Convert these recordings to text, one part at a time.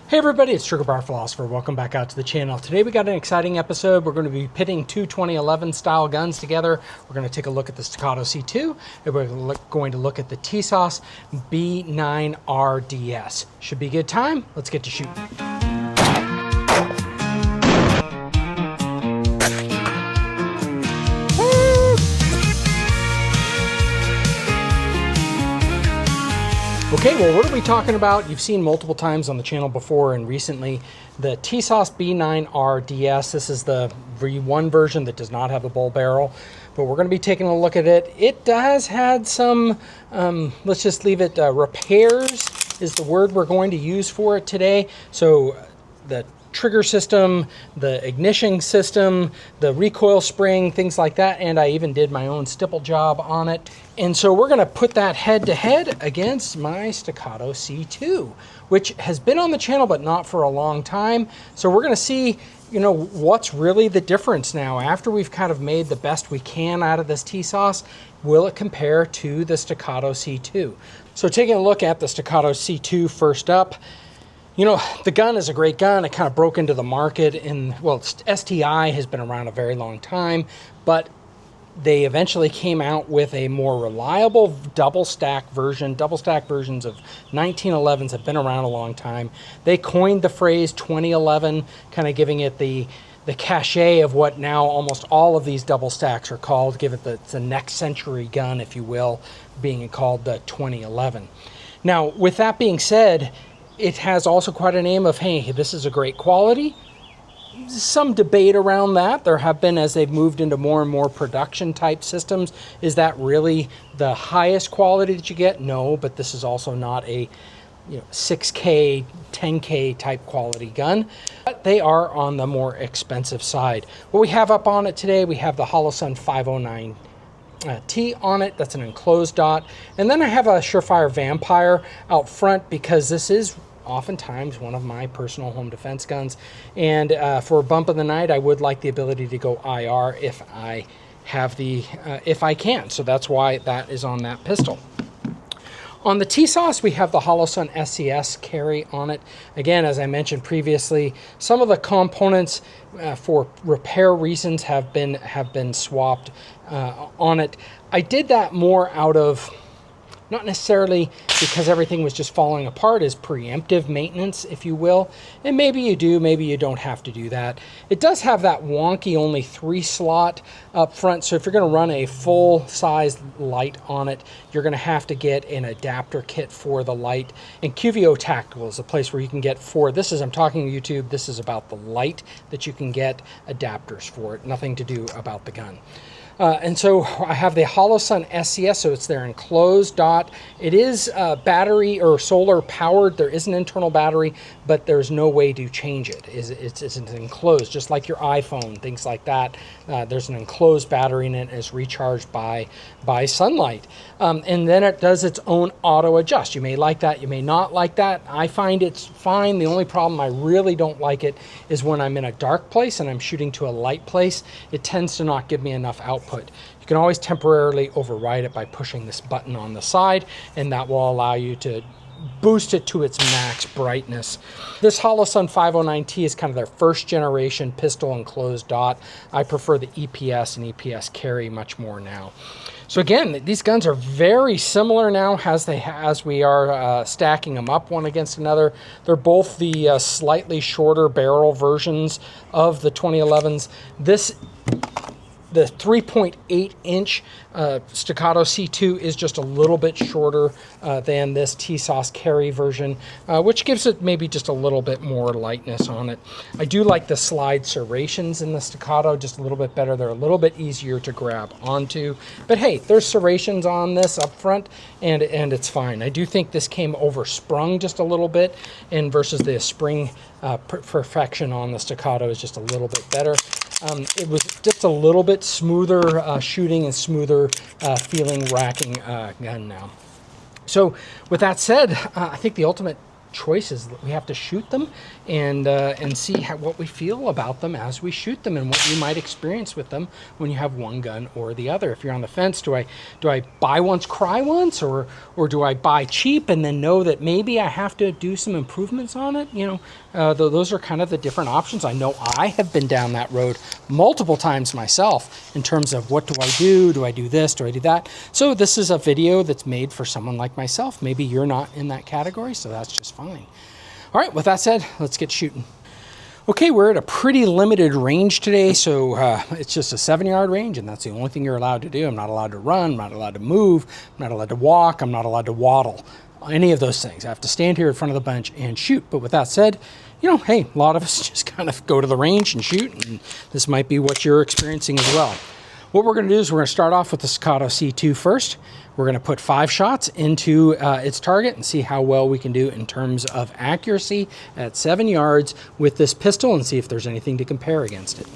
Hey everybody, it's Trigger Bar Philosopher. Welcome back out to the channel. Today we got an exciting episode. We're going to be pitting two 2011 style guns together. We're going to take a look at the Staccato C2 and we're going to look at the Tisas B9R DS. Should be a good time. Let's get to shooting. Okay, well, what are we talking about? You've seen multiple times on the channel before and recently the Tisas B9R DS. This is the V1 version that does not have a bull barrel, but we're going to be taking a look at it. It has had some, let's just leave it, repairs is the word we're going to use for it today. So the trigger system, the ignition system, the recoil spring, things like that, and I even did my own stipple job on it. And so we're going to put that head to head against my Staccato C2, which has been on the channel but not for a long time. So we're going to see, you know, what's really the difference now after we've kind of made the best we can out of this Tisas. Will it compare to the Staccato C2? So taking a look at the Staccato C2 first up, you know, the gun is a great gun. It kind of broke into the market in, well, STI has been around a very long time, but they eventually came out with a more reliable double stack version. Double stack versions of 1911s have been around a long time. They coined the phrase 2011, kind of giving it the cachet of what now almost all of these double stacks are called, give it the next century gun, if you will, being called the 2011. Now, with that being said, it has also quite a name of, hey, this is a great quality. Some debate around that. There have been, as they've moved into more and more production type systems. Is that really the highest quality that you get? No, but this is also not a 6K, 10K type quality gun. But they are on the more expensive side. What we have up on it today, we have the Sun 509 T on it. That's an enclosed dot. And then I have a Surefire Vampire out front because this is oftentimes one of my personal home defense guns. And for a bump in the night, I would like the ability to go IR if I have the, if I can. So that's why that is on that pistol. On the Tisas, we have the Sun SCS Carry on it. Again, as I mentioned previously, some of the components for repair reasons have been swapped on it. I did that more out of, not necessarily because everything was just falling apart, as preemptive maintenance, if you will. And maybe you do, maybe you don't have to do that. It does have that wonky only 3 slot up front. So if you're going to run a full size light on it, you're going to have to get an adapter kit for the light. And QVO Tactical is a place where you can get this is, I'm talking to YouTube, this is about the light that you can get adapters for it, nothing to do about the gun. And so I have the Sun SCS, so it's their enclosed dot. It is battery or solar powered. There is an internal battery, but there's no way to change it. It's enclosed, just like your iPhone, things like that. There's an enclosed battery in it, and it's recharged by sunlight. And then it does its own auto adjust. You may like that, you may not like that. I find it's fine. The only problem I really don't like it is when I'm in a dark place and I'm shooting to a light place, it tends to not give me enough output. You can always temporarily override it by pushing this button on the side, and that will allow you to boost it to its max brightness. This Sun 509T is kind of their first generation pistol enclosed dot. I prefer the EPS and EPS Carry much more now. So again, these guns are very similar now as we are stacking them up one against another. They're both the slightly shorter barrel versions of the 2011s. The 3.8 inch Staccato C2 is just a little bit shorter than this Tisas Carry version, which gives it maybe just a little bit more lightness on it. I do like the slide serrations in the Staccato just a little bit better. They're a little bit easier to grab onto. But hey, there's serrations on this up front, and it's fine. I do think this came oversprung just a little bit, and versus the spring perfection on the Staccato is just a little bit better. It was just a little bit smoother shooting and smoother feeling racking gun now. So with that said, I think the ultimate choices that we have to shoot them and see what we feel about them as we shoot them, and what you might experience with them when you have one gun or the other. If you're on the fence, do I buy once, cry once, or do I buy cheap and then know that maybe I have to do some improvements on it? You know, those are kind of the different options. I know I have been down that road multiple times myself in terms of what do I do? Do I do this? Do I do that? So this is a video that's made for someone like myself. Maybe you're not in that category, so that's just fine. All right, with that said, let's get shooting. Okay, we're at a pretty limited range today, so it's just a 7-yard range, and that's the only thing you're allowed to do. I'm not allowed to run, I'm not allowed to move, I'm not allowed to walk, I'm not allowed to waddle, any of those things. I have to stand here in front of the bench and shoot. But with that said, you know, hey, a lot of us just kind of go to the range and shoot, and this might be what you're experiencing as well. What we're going to do is we're going to start off with the Staccato C2 first. We're going to put 5 shots into its target and see how well we can do in terms of accuracy at 7 yards with this pistol, and see if there's anything to compare against it.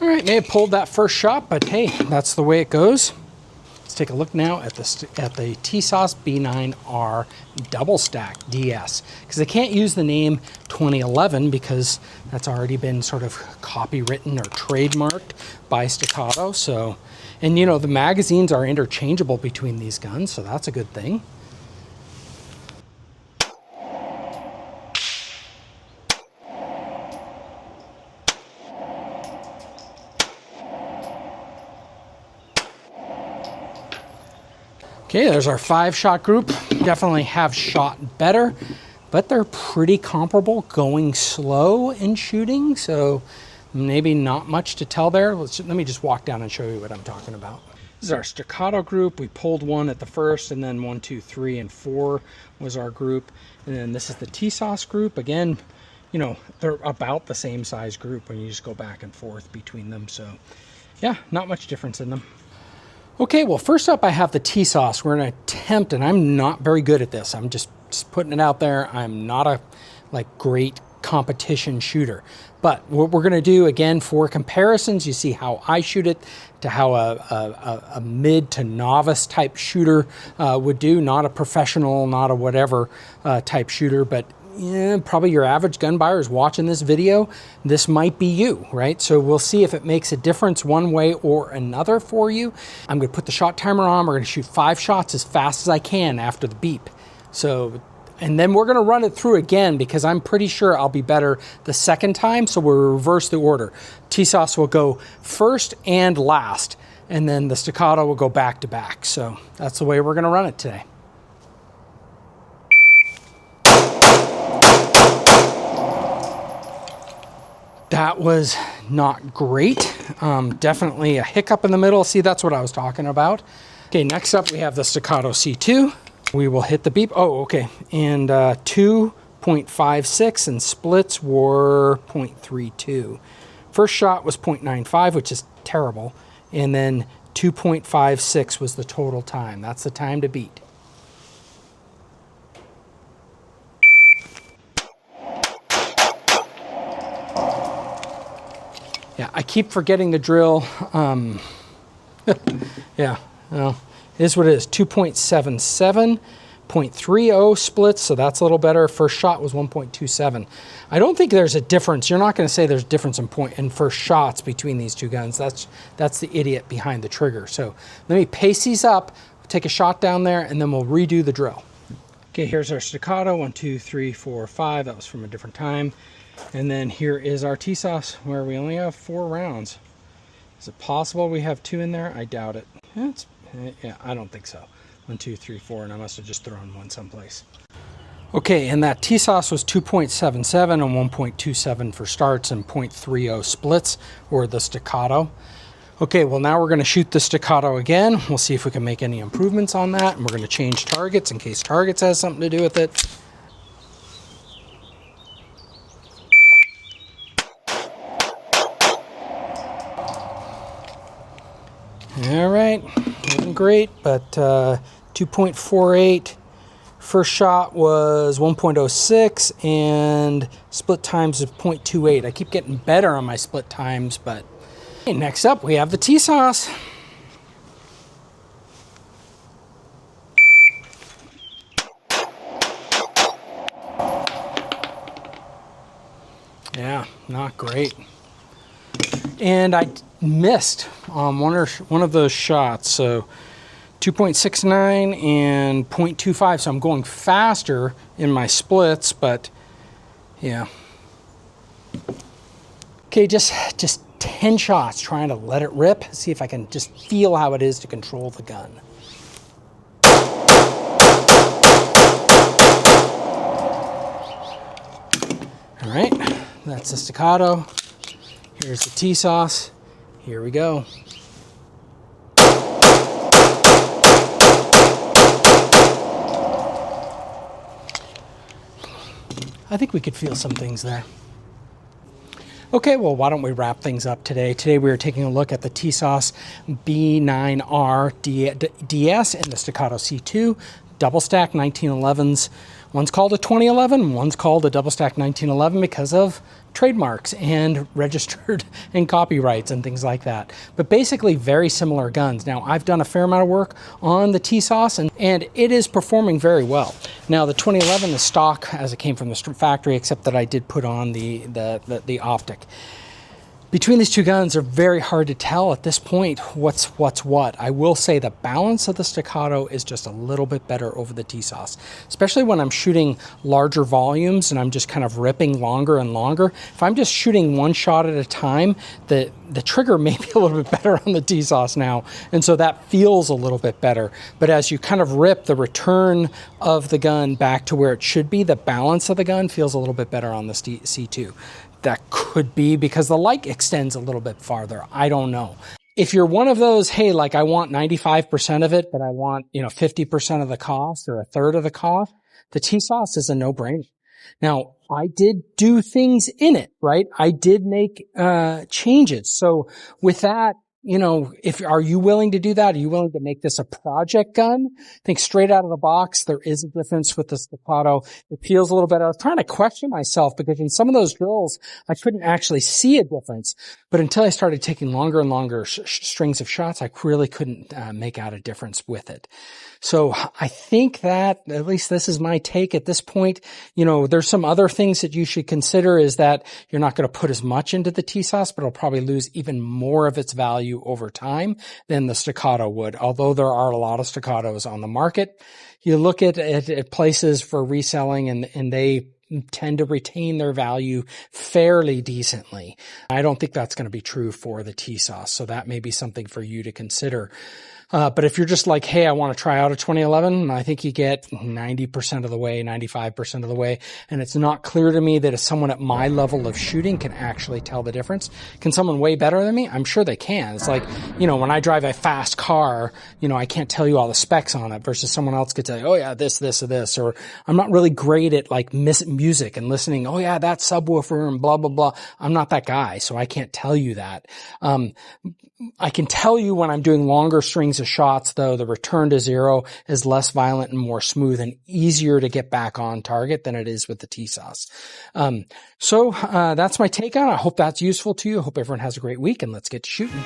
All right, may have pulled that first shot, but hey, that's the way it goes. Let's take a look now at the Tisas B9R double stack DS, because I can't use the name 2011 because that's already been sort of copywritten or trademarked by Staccato. So, and you know, the magazines are interchangeable between these guns, so that's a good thing. Okay, there's our 5-shot group. Definitely have shot better, but they're pretty comparable going slow in shooting, so maybe not much to tell there. Let me just walk down and show you what I'm talking about. This is our Staccato group. We pulled 1 at the first, and then 1, 2, 3, and 4 was our group. And then this is the Tisas group. Again, you know, they're about the same size group when you just go back and forth between them. So yeah, not much difference in them. Okay, well, first up I have the Tisas. We're going to attempt, and I'm not very good at this. I'm just putting it out there. I'm not a great competition shooter. But what we're going to do, again, for comparisons, you see how I shoot it to how a mid to novice type shooter would do. Not a professional, not a whatever type shooter, but yeah, probably your average gun buyer is watching this video. This might be you, right? So we'll see if it makes a difference one way or another for you. I'm going to put the shot timer on. We're going to shoot 5 shots as fast as I can after the beep. So, and then we're going to run it through again because I'm pretty sure I'll be better the second time. So we'll reverse the order. Tisas will go first and last, and then the Staccato will go back to back. So that's the way we're going to run it today. That was not great. Definitely a hiccup in the middle. See, that's what I was talking about. Okay, next up we have the Staccato C2. We will hit the beep. Oh, okay. And 2.56 and splits were 0.32. First shot was 0.95, which is terrible. And then 2.56 was the total time. That's the time to beat. Yeah, I keep forgetting the drill. Yeah, well, it is what it is. 2.77, 0.30 splits, so that's a little better. First shot was 1.27. I don't think there's a difference. You're not going to say there's a difference in first shots between these two guns. That's the idiot behind the trigger. So let me pace these up, take a shot down there, and then we'll redo the drill. Okay, here's our Staccato. 1, 2, 3, 4, 5. That was from a different time. And then here is our Tisas, where we only have 4 rounds. Is it possible we have 2 in there? I doubt it. Yeah, I don't think so. 1, 2, 3, 4, and I must have just thrown 1 someplace. Okay, and that Tisas was 2.77 and 1.27 for starts and 0.30 splits, or the Staccato. Okay, well, now we're going to shoot the Staccato again. We'll see if we can make any improvements on that, and we're going to change targets in case targets has something to do with it. All right, wasn't great, but 2.48 First shot was 1.06 and split times of 0.28. I keep getting better on my split times, but okay, next up we have the Tisas. Yeah, not great. And I missed one of those shots, so 2.69 and 0.25, so I'm going faster in my splits, but yeah. Okay, just 10 shots trying to let it rip, see if I can just feel how it is to control the gun. All right, that's the Staccato. Here's the Tisas. Here we go. I think we could feel some things there. Okay, well, why don't we wrap things up today? Today we are taking a look at the Tisas B9R DS and the Staccato C2 double stack 1911s. One's called a 2011, one's called a double stack 1911 because of trademarks and registered and copyrights and things like that. But basically very similar guns. Now, I've done a fair amount of work on the Tisas and it is performing very well. Now, the 2011 is stock as it came from the factory, except that I did put on the optic. Between these two guns are very hard to tell at this point what's what. I will say the balance of the Staccato is just a little bit better over the Tisas, especially when I'm shooting larger volumes and I'm just kind of ripping longer and longer. If I'm just shooting one shot at a time, the trigger may be a little bit better on the Tisas now, and so that feels a little bit better. But as you kind of rip the return of the gun back to where it should be, the balance of the gun feels a little bit better on the C2. That could be because the light extends a little bit farther. I don't know. If you're one of those, hey, like I want 95% of it, but I want, 50% of the cost or a third of the cost, the Tisas is a no-brainer. Now, I did do things in it, right? I did make changes. So with that, are you willing to do that? Are you willing to make this a project gun? I think straight out of the box, there is a difference with the Staccato. It feels a little bit, I was trying to question myself because in some of those drills, I couldn't actually see a difference. But until I started taking longer and longer strings of shots, I really couldn't make out a difference with it. So I think that, at least this is my take at this point, there's some other things that you should consider is that you're not going to put as much into the Tisas, but it'll probably lose even more of its value over time than the Staccato would. Although there are a lot of Staccatos on the market, you look at places for reselling and they tend to retain their value fairly decently. I don't think that's going to be true for the Tisas, so that may be something for you to consider. But if you're just like, hey, I want to try out a 2011, I think you get 90% of the way, 95% of the way. And it's not clear to me that if someone at my level of shooting can actually tell the difference. Can someone way better than me? I'm sure they can. It's like, when I drive a fast car, I can't tell you all the specs on it versus someone else could tell you, oh yeah, this, or this. Or I'm not really great at like music and listening, oh yeah, that subwoofer and blah, blah, blah. I'm not that guy, so I can't tell you that. I can tell you when I'm doing longer strings of shots, though, the return to zero is less violent and more smooth and easier to get back on target than it is with the Tisas. So that's my take on it. I hope that's useful to you. I hope everyone has a great week, and let's get to shooting.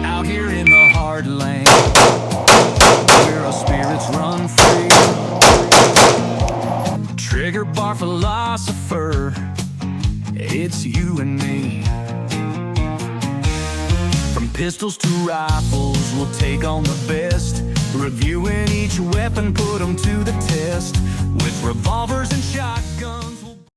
Out here in the hard lane, where our spirits run free, trigger bar philosopher, it's you and me. From pistols to rifles, we'll take on the best, reviewing each weapon, put them to the test, with revolvers and shotguns.